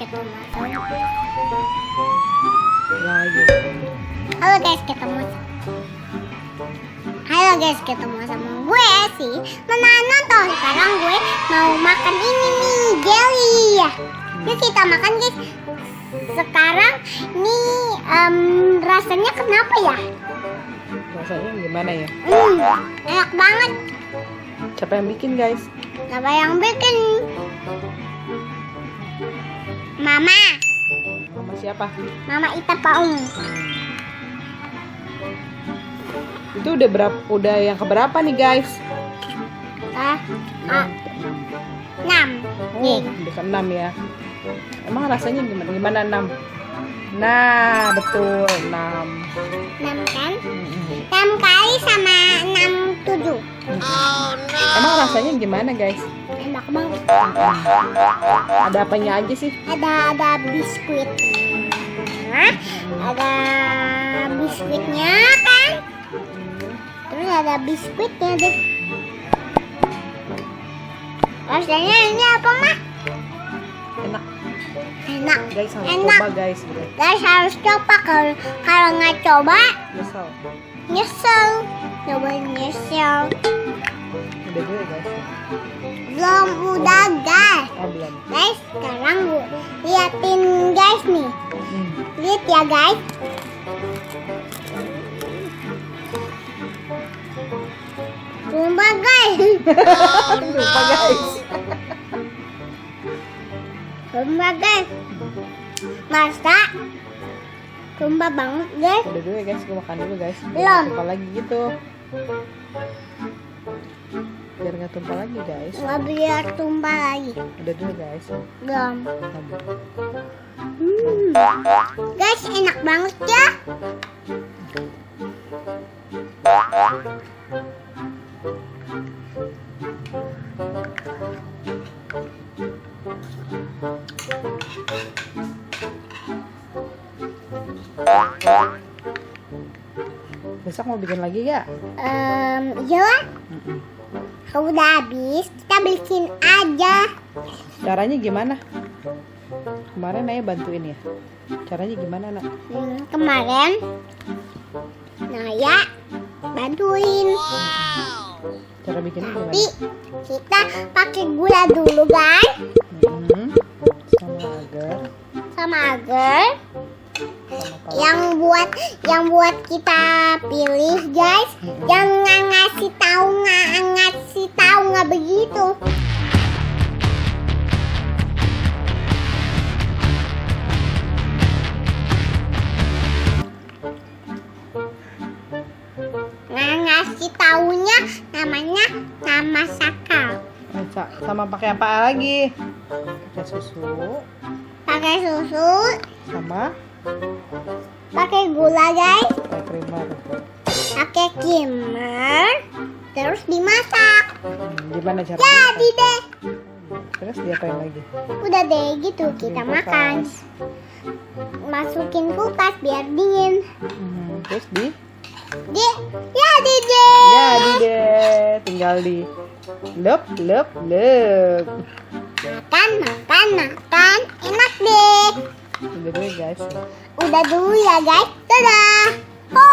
ketemu sama Lagi. Halo guys, ketemu sama gue sih. Menanam toh sekarang gue mau makan ini nih, jelly. Yuk kita makan guys. Sekarang nih rasanya kenapa ya? Rasanya gimana ya? Enak banget. Siapa yang bikin guys? Siapa yang bikin? Mama. Mama siapa? Mama Ita Paung. Itu udah berapa? Udah yang keberapa nih guys? 6. Oh, udah ke-6 ya. Emang rasanya gimana? Gimana 6? Nah, betul 6. 6 kan? 6 kali sama 6 7. Emang rasanya gimana guys? Enak banget. Ada apanya aja sih? Ada biskuit. Ada biskuitnya kan? Terus ada biskuitnya deh. Rasanya ini apa mah? Enak guys, harus Enak. coba guys. Guys harus coba, kalau nggak coba Nyesel. nyesel. Coba nyesel. Udah dulu guys. Belum udah guys. Oh belum. Guys sekarang gue liatin guys nih. Lihat ya guys. Sumpah guys. Lupa guys. Sumpah guys. Masa? Sumpah banget guys. Udah dulu ya guys, gue makan dulu guys. Belum. Tumpah lagi gitu. Biar nggak tumpah lagi guys. Nggak biar tumpah lagi. Udah dulu guys. Belum. Guys enak banget ya. Besok mau bikin lagi ya? Iya lah. Kalau udah habis kita bikin aja. Caranya gimana? Kemarin Naya bantuin ya. Caranya gimana nak? Kemarin Naya bantuin. Cara bikinnya gimana? Tapi kita pakai gula dulu guys. Sama agar. Sama agar. Yang buat kita pilih guys. Jangan ngasih tahu nggak begitu. Ngasih taunya namanya nama sakal. Sama pakai apa lagi? Pakai susu. Pakai susu. Sama Pakai gula guys. pakai creamer. Pakai creamer. Terus dimasak. Gimana cara? Jadi deh. Terus diapain lagi? Udah deh gitu kita Masukin makan. kulkas. Masukin kulkas biar dingin. Terus di? Jadi deh. Jadi deh, tinggal di lep. Makan. Enak deh. Udah dulu guys. Udah dulu ya guys. Dadah. Ho.